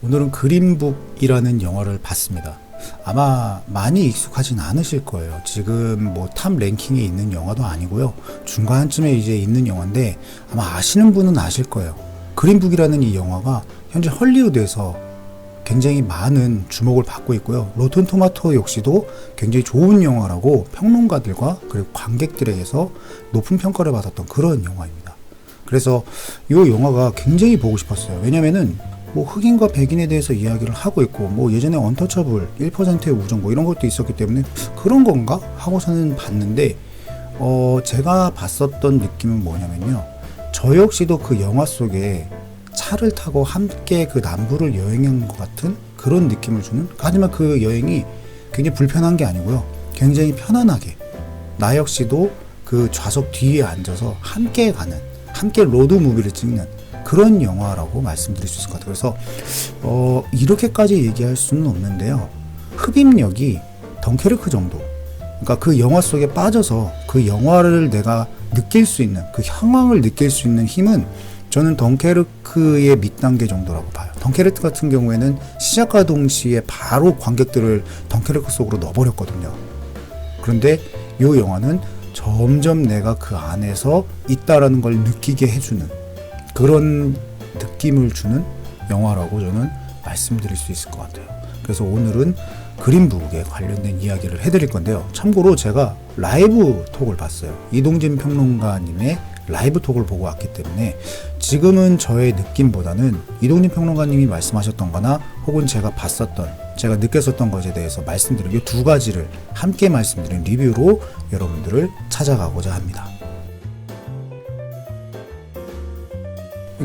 오늘은 그린북이라는 영화를 봤습니다. 아마 많이 익숙하진 않으실 거예요. 지금 뭐 탑 랭킹에 있는 영화도 아니고요. 중간쯤에 이제 있는 영화인데 아마 아시는 분은 아실 거예요. 그린북이라는 이 영화가 현재 헐리우드에서 굉장히 많은 주목을 받고 있고요. 로튼 토마토 역시도 굉장히 좋은 영화라고 평론가들과 그리고 관객들에게서 높은 평가를 받았던 그런 영화입니다. 그래서 이 영화가 굉장히 보고 싶었어요. 왜냐면은 뭐 흑인과 백인에 대해서 이야기를 하고 있고 뭐 예전에 언터처블 1%의 우정 뭐 이런 것도 있었기 때문에 그런 건가 하고서는 봤는데 제가 봤었던 느낌은 뭐냐면요, 저 역시도 그 영화 속에 차를 타고 함께 그 남부를 여행한 것 같은 그런 느낌을 주는, 하지만 그 여행이 굉장히 불편한 게 아니고요, 굉장히 편안하게 나 역시도 그 좌석 뒤에 앉아서 함께 가는, 함께 로드 무비를 찍는 그런 영화라고 말씀드릴 수 있을 것 같아요. 그래서 이렇게까지 얘기할 수는 없는데요, 흡입력이 덩케르크 정도, 그러니까 그 영화 속에 빠져서 그 영화를 내가 느낄 수 있는, 그 향황을 느낄 수 있는 힘은 저는 덩케르크의 밑단계 정도라고 봐요. 덩케르크 같은 경우에는 시작과 동시에 바로 관객들을 덩케르크 속으로 넣어버렸거든요. 그런데 이 영화는 점점 내가 그 안에서 있다라는 걸 느끼게 해주는 그런 느낌을 주는 영화라고 저는 말씀드릴 수 있을 것 같아요. 그래서 오늘은 그린북에 관련된 이야기를 해드릴 건데요. 참고로 제가 라이브 톡을 봤어요. 이동진 평론가님의 라이브 톡을 보고 왔기 때문에 지금은 저의 느낌보다는 이동진 평론가님이 말씀하셨던 거나 혹은 제가 봤었던, 제가 느꼈었던 것에 대해서 말씀드린 이 두 가지를 함께 말씀드린 리뷰로 여러분들을 찾아가고자 합니다.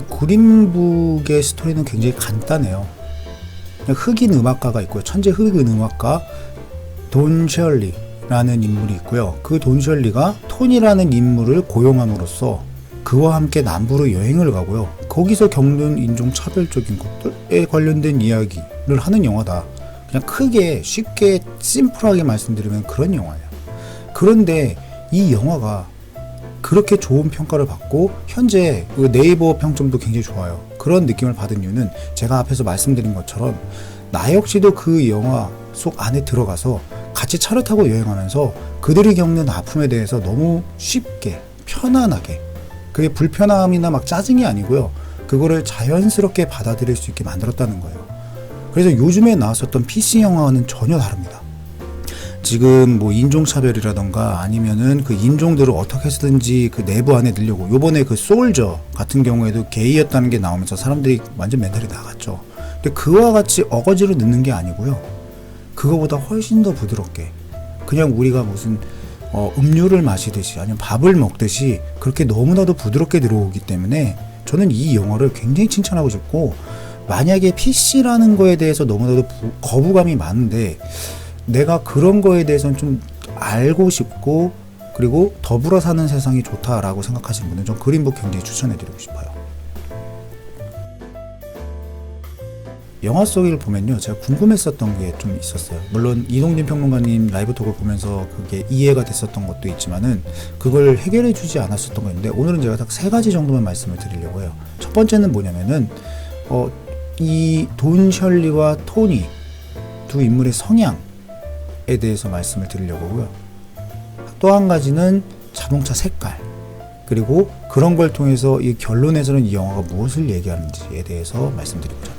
그린북의 스토리는 굉장히 간단해요. 흑인 음악가가 있고요. 천재 흑인 음악가 돈 셜리라는 인물이 있고요. 그 돈 셜리가 톤이라는 인물을 고용함으로써 그와 함께 남부로 여행을 가고요. 거기서 겪는 인종차별적인 것들에 관련된 이야기를 하는 영화다. 그냥 크게 쉽게 심플하게 말씀드리면 그런 영화예요. 그런데 이 영화가 그렇게 좋은 평가를 받고 현재 그 네이버 평점도 굉장히 좋아요. 그런 느낌을 받은 이유는 제가 앞에서 말씀드린 것처럼 나 역시도 그 영화 속 안에 들어가서 같이 차를 타고 여행하면서 그들이 겪는 아픔에 대해서 너무 쉽게 편안하게, 그게 불편함이나 막 짜증이 아니고요, 그거를 자연스럽게 받아들일 수 있게 만들었다는 거예요. 그래서 요즘에 나왔었던 PC 영화와는 전혀 다릅니다. 지금 뭐 인종차별이라던가 아니면은 그 인종들을 어떻게 해서든지 그 내부 안에 넣으려고, 요번에 그 솔저 같은 경우에도 게이였다는 게 나오면서 사람들이 완전 멘탈이 나갔죠. 근데 그와 같이 어거지로 넣는 게 아니고요, 그거보다 훨씬 더 부드럽게, 그냥 우리가 무슨 음료를 마시듯이 아니면 밥을 먹듯이 그렇게 너무나도 부드럽게 들어오기 때문에 저는 이 영화를 굉장히 칭찬하고 싶고, 만약에 PC라는 거에 대해서 너무나도 거부감이 많은데 내가 그런 거에 대해서는 좀 알고 싶고 그리고 더불어 사는 세상이 좋다라고 생각하시는 분은 전 그린북 굉장히 추천해드리고 싶어요. 영화 속을 보면요, 제가 궁금했었던 게 좀 있었어요. 물론 이동진 평론가님 라이브 톡을 보면서 그게 이해가 됐었던 것도 있지만은 그걸 해결해 주지 않았었던 거 있는데 오늘은 제가 딱 세 가지 정도만 말씀을 드리려고 해요. 첫 번째는 뭐냐면은 이 돈 셜리와 토니 두 인물의 성향 에 대해서 말씀을 드리려고 하고요. 또 한 가지는 자동차 색깔, 그리고 그런 걸 통해서 이 결론에서는 이 영화가 무엇을 얘기하는지에 대해서 말씀드리고자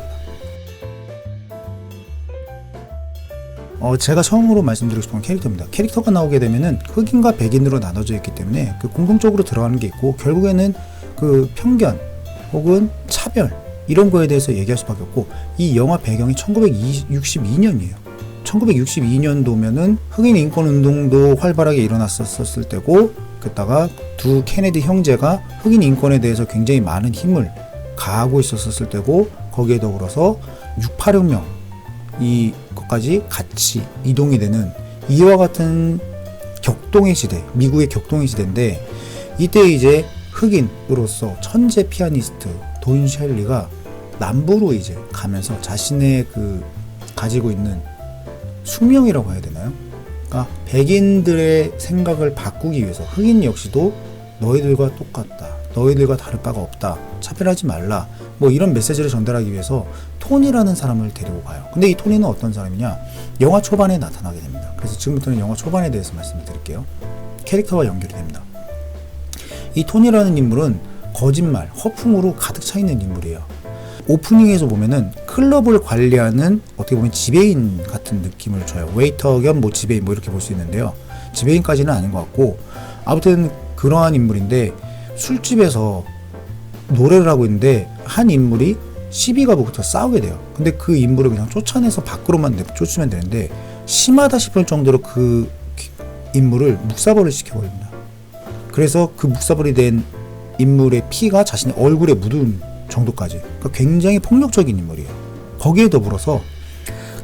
합니다. 제가 처음으로 말씀드리고 싶은 캐릭터입니다. 캐릭터가 나오게 되면은 흑인과 백인으로 나눠져 있기 때문에 그 공통적으로 들어가는 게 있고, 결국에는 그 편견 혹은 차별 이런 거에 대해서 얘기할 수밖에 없고, 이 영화 배경이 1962년이에요. 1962년도면은 흑인 인권 운동도 활발하게 일어났었을 때고, 그다가 두 케네디 형제가 흑인 인권에 대해서 굉장히 많은 힘을 가하고 있었을 때고, 거기에 더불어서 6.8혁명 이것까지 같이 이동이 되는 이와 같은 격동의 시대, 미국의 격동의 시대인데, 이때 이제 흑인으로서 천재 피아니스트 돈 셜리가 남부로 이제 가면서 자신의 그 가지고 있는 숙명이라고 해야 되나요? 그러니까 백인들의 생각을 바꾸기 위해서 흑인 역시도 너희들과 똑같다, 너희들과 다를 바가 없다. 차별하지 말라. 뭐 이런 메시지를 전달하기 위해서 토니라는 사람을 데리고 가요. 근데 이 토니는 어떤 사람이냐? 영화 초반에 나타나게 됩니다. 그래서 지금부터는 영화 초반에 대해서 말씀을 드릴게요. 캐릭터와 연결이 됩니다. 이 토니라는 인물은 거짓말, 허풍으로 가득 차 있는 인물이에요. 오프닝에서 보면은 클럽을 관리하는 어떻게 보면 지배인 같은 느낌을 줘요. 웨이터 겸 뭐 지배인 뭐 이렇게 볼 수 있는데요. 지배인까지는 아닌 것 같고 아무튼 그러한 인물인데 술집에서 노래를 하고 있는데 한 인물이 시비가 붙어 싸우게 돼요. 근데 그 인물을 그냥 쫓아내서 밖으로만 쫓으면 되는데 심하다 싶을 정도로 그 인물을 묵사발을 시켜버립니다. 그래서 그 묵사발이 된 인물의 피가 자신의 얼굴에 묻은 정도까지. 그러니까 굉장히 폭력적인 인물이에요. 거기에 더불어서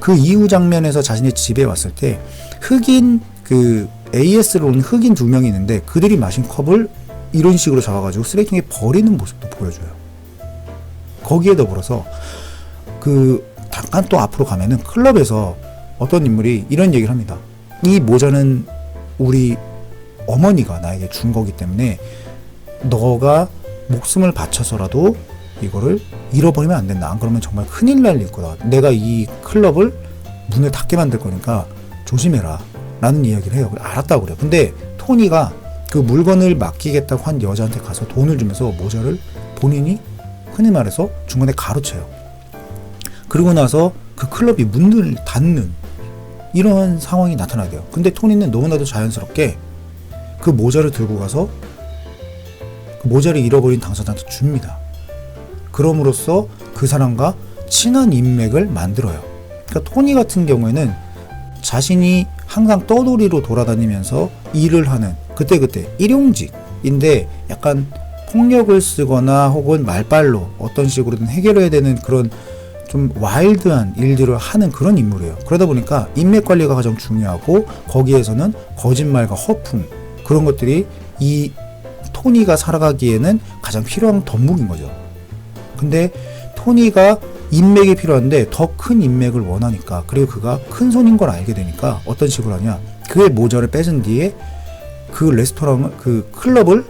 그 이후 장면에서 자신의 집에 왔을 때 흑인 그 AS로 온 흑인 2명이 있는데 그들이 마신 컵을 이런 식으로 잡아가지고 쓰레기통에 버리는 모습도 보여줘요. 거기에 더불어서 그 잠깐 또 앞으로 가면은 클럽에서 어떤 인물이 이런 얘기를 합니다. 이 모자는 우리 어머니가 나에게 준 거기 때문에 너가 목숨을 바쳐서라도 이거를 잃어버리면 안 된다. 안 그러면 정말 큰일 날 일 거다. 내가 이 클럽을 문을 닫게 만들 거니까 조심해라. 라는 이야기를 해요. 알았다고 그래요. 근데 토니가 그 물건을 맡기겠다고 한 여자한테 가서 돈을 주면서 모자를 본인이 흔히 말해서 중간에 가로채요. 그리고 나서 그 클럽이 문을 닫는 이런 상황이 나타나게 돼요. 근데 토니는 너무나도 자연스럽게 그 모자를 들고 가서 그 모자를 잃어버린 당사자한테 줍니다. 그럼으로써 그 사람과 친한 인맥을 만들어요. 그러니까 토니 같은 경우에는 자신이 항상 떠돌이로 돌아다니면서 일을 하는 그때그때 일용직인데 약간 폭력을 쓰거나 혹은 말빨로 어떤 식으로든 해결해야 되는 그런 좀 와일드한 일들을 하는 그런 인물이에요. 그러다 보니까 인맥 관리가 가장 중요하고 거기에서는 거짓말과 허풍 그런 것들이 이 토니가 살아가기에는 가장 필요한 덕목인 거죠. 근데 토니가 인맥이 필요한데 더 큰 인맥을 원하니까 그리고 그가 큰 손인 걸 알게 되니까 어떤 식으로 하냐 그의 모자를 뺏은 뒤에 그 레스토랑을 그 클럽을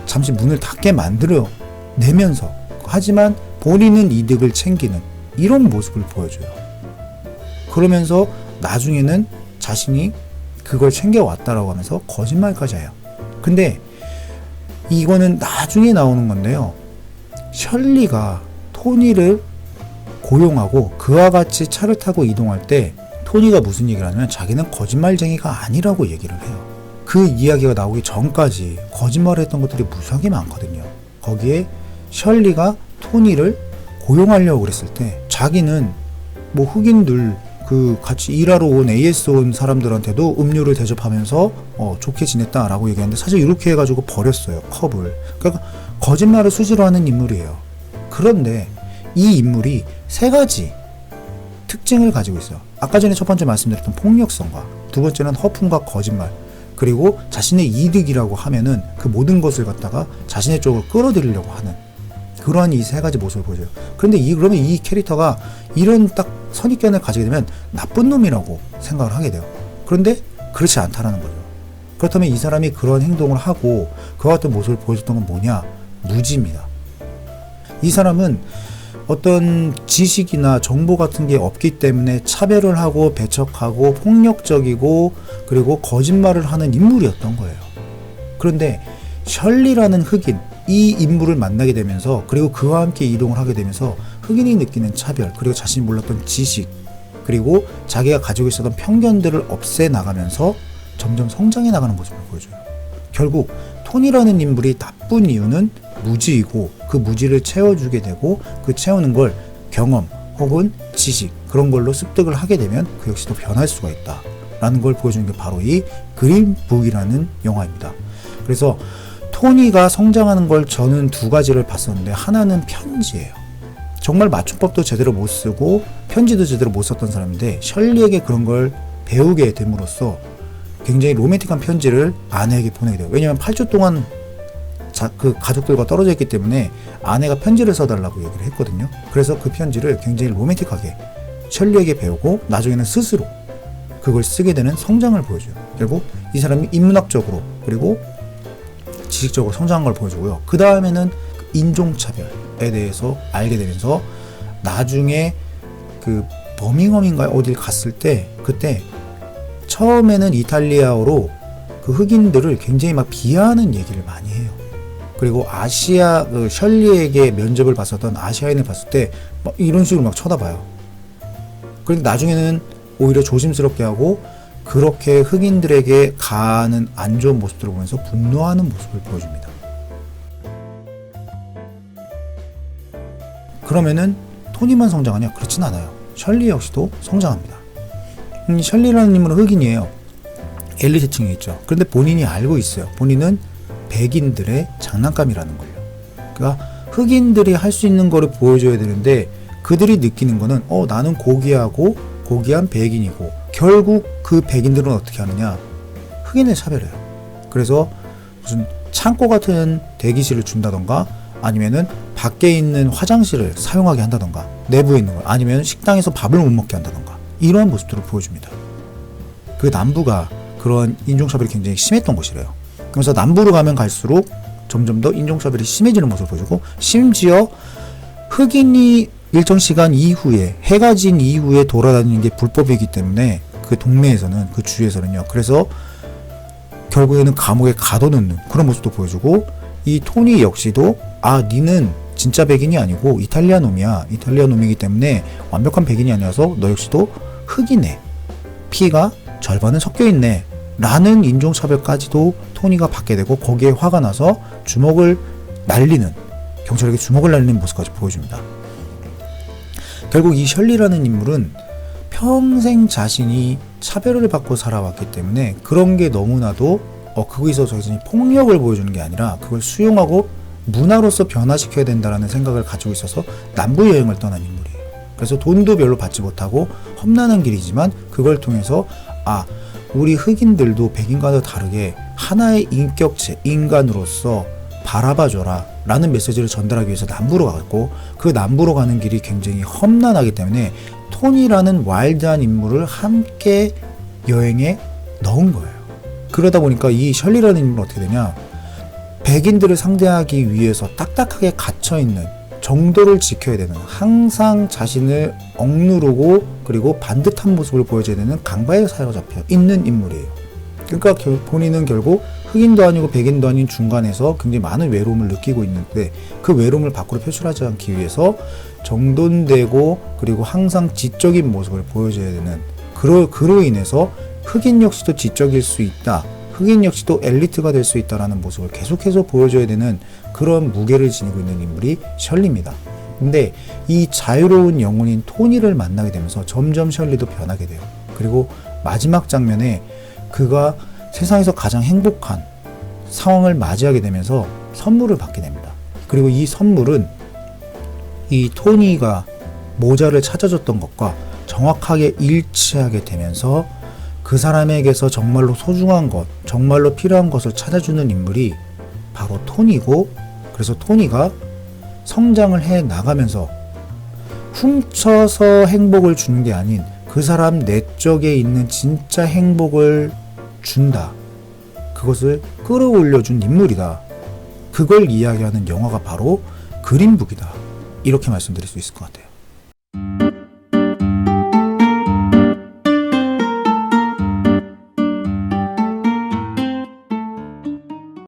잠시 문을 닫게 만들어 내면서 하지만 본인은 이득을 챙기는 이런 모습을 보여줘요. 그러면서 나중에는 자신이 그걸 챙겨왔다라고 하면서 거짓말까지 해요. 근데 이거는 나중에 나오는 건데요. 셜리가 토니를 고용하고 그와 같이 차를 타고 이동할 때 토니가 무슨 얘기를 하냐면 자기는 거짓말쟁이가 아니라고 얘기를 해요. 그 이야기가 나오기 전까지 거짓말을 했던 것들이 무수하게 많거든요. 거기에 셜리가 토니를 고용하려고 그랬을 때 자기는 뭐 흑인들 그 같이 일하러 온 AS 온 사람들한테도 음료를 대접하면서 좋게 지냈다라고 얘기하는데 사실 이렇게 해가지고 버렸어요. 컵을. 그러니까 거짓말을 수시로 하는 인물이에요. 그런데 이 인물이 3가지 특징을 가지고 있어요. 아까 전에 첫 번째 말씀드렸던 폭력성과 두 번째는 허풍과 거짓말 그리고 자신의 이득이라고 하면은 그 모든 것을 갖다가 자신의 쪽으로 끌어들이려고 하는 그러한 이 3가지 모습을 보여줘요. 그런데 그러면 이 캐릭터가 이런 딱 선입견을 가지게 되면 나쁜 놈이라고 생각을 하게 돼요. 그런데 그렇지 않다라는 거죠. 그렇다면 이 사람이 그런 행동을 하고 그와 같은 모습을 보여줬던 건 뭐냐? 무지입니다. 이 사람은 어떤 지식이나 정보 같은 게 없기 때문에 차별을 하고 배척하고 폭력적이고 그리고 거짓말을 하는 인물이었던 거예요. 그런데 셜리라는 흑인 이 인물을 만나게 되면서 그리고 그와 함께 이동을 하게 되면서 흑인이 느끼는 차별 그리고 자신이 몰랐던 지식 그리고 자기가 가지고 있었던 편견들을 없애나가면서 점점 성장해 나가는 모습을 보여줘요. 결국 토니라는 인물이 나쁜 이유는 무지이고 그 무지를 채워주게 되고 그 채우는 걸 경험 혹은 지식 그런 걸로 습득을 하게 되면 그 역시도 변할 수가 있다 라는 걸 보여주는 게 바로 이 그린북이라는 영화입니다. 그래서 토니가 성장하는 걸 저는 2가지를 봤었는데 하나는 편지예요. 정말 맞춤법도 제대로 못 쓰고 편지도 제대로 못 썼던 사람인데 셜리에게 그런 걸 배우게 됨으로써 굉장히 로맨틱한 편지를 아내에게 보내게 돼요. 왜냐하면 8주 동안 그 가족들과 떨어져 있기 때문에 아내가 편지를 써달라고 얘기를 했거든요. 그래서 그 편지를 굉장히 로맨틱하게 셜리에게 배우고 나중에는 스스로 그걸 쓰게 되는 성장을 보여줘요. 결국 이 사람이 인문학적으로 그리고 지식적으로 성장한 걸 보여주고요. 그 다음에는 인종차별에 대해서 알게 되면서 나중에 그 버밍엄인가 어딜 갔을 때 그때 처음에는 이탈리아어로 그 흑인들을 굉장히 막 비하하는 얘기를 많이 해요. 그리고 아시아 그 셜리에게 면접을 봤었던 아시아인을 봤을 때 막 이런 식으로 막 쳐다봐요. 그런데 나중에는 오히려 조심스럽게 하고 그렇게 흑인들에게 가하는 안 좋은 모습들을 보면서 분노하는 모습을 보여줍니다. 그러면은 토니만 성장하냐? 그렇진 않아요. 셜리 역시도 성장합니다. 셜리라는 인물은 흑인이에요. 엘리트층에 있죠. 그런데 본인이 알고 있어요. 본인은 백인들의 장난감이라는 걸요. 그러니까 흑인들이 할 수 있는 거를 보여줘야 되는데 그들이 느끼는 거는 나는 고귀하고 고귀한 백인이고 결국 그 백인들은 어떻게 하느냐? 흑인을 차별해요. 그래서 무슨 창고 같은 대기실을 준다던가 아니면은 밖에 있는 화장실을 사용하게 한다던가 내부에 있는 걸 아니면 식당에서 밥을 못 먹게 한다던가 이러한 모습들을 보여줍니다. 그 남부가 그런 인종차별이 굉장히 심했던 곳이래요. 그래서 남부로 가면 갈수록 점점 더 인종차별이 심해지는 모습을 보여주고 심지어 흑인이 일정 시간 이후에 해가 진 이후에 돌아다니는 게 불법이기 때문에 그 동네에서는 그 주에서는요. 그래서 결국에는 감옥에 가둬놓는 그런 모습도 보여주고 이 토니 역시도 니는 진짜 백인이 아니고 이탈리아 놈이야. 이탈리아 놈이기 때문에 완벽한 백인이 아니어서 너 역시도 흑인의 피가 절반은 섞여있네 라는 인종차별까지도 토니가 받게 되고 거기에 화가 나서 경찰에게 주먹을 날리는 모습까지 보여줍니다. 결국 이 셜리라는 인물은 평생 자신이 차별을 받고 살아왔기 때문에 그런 게 너무나도 거기서 자신이 폭력을 보여주는 게 아니라 그걸 수용하고 문화로서 변화시켜야 된다라는 생각을 가지고 있어서 남부 여행을 떠난 인물이에요. 그래서 돈도 별로 받지 못하고 험난한 길이지만 그걸 통해서 우리 흑인들도 백인과도 다르게 하나의 인격체, 인간으로서 바라봐줘라 라는 메시지를 전달하기 위해서 남부로 갔고 그 남부로 가는 길이 굉장히 험난하기 때문에 토니라는 와일드한 인물을 함께 여행에 넣은 거예요. 그러다 보니까 이 셜리라는 인물은 어떻게 되냐, 백인들을 상대하기 위해서 딱딱하게 갇혀있는 정도를 지켜야 되는, 항상 자신을 억누르고 그리고 반듯한 모습을 보여줘야 되는 강바에 사로잡혀 있는 인물이에요. 그러니까 본인은 결국 흑인도 아니고 백인도 아닌 중간에서 굉장히 많은 외로움을 느끼고 있는데 그 외로움을 밖으로 표출하지 않기 위해서 정돈되고 그리고 항상 지적인 모습을 보여줘야 되는, 그로 인해서 흑인 역시도 지적일 수 있다, 흑인 역시도 엘리트가 될 수 있다라는 모습을 계속해서 보여줘야 되는 그런 무게를 지니고 있는 인물이 셜리입니다. 근데 이 자유로운 영혼인 토니를 만나게 되면서 점점 셜리도 변하게 돼요. 그리고 마지막 장면에 그가 세상에서 가장 행복한 상황을 맞이하게 되면서 선물을 받게 됩니다. 그리고 이 선물은 이 토니가 모자를 찾아줬던 것과 정확하게 일치하게 되면서 그 사람에게서 정말로 소중한 것, 정말로 필요한 것을 찾아주는 인물이 바로 토니고, 그래서 토니가 성장을 해 나가면서 훔쳐서 행복을 주는 게 아닌 그 사람 내적에 있는 진짜 행복을 준다, 그것을 끌어올려준 인물이다, 그걸 이야기하는 영화가 바로 그린북이다, 이렇게 말씀드릴 수 있을 것 같아요.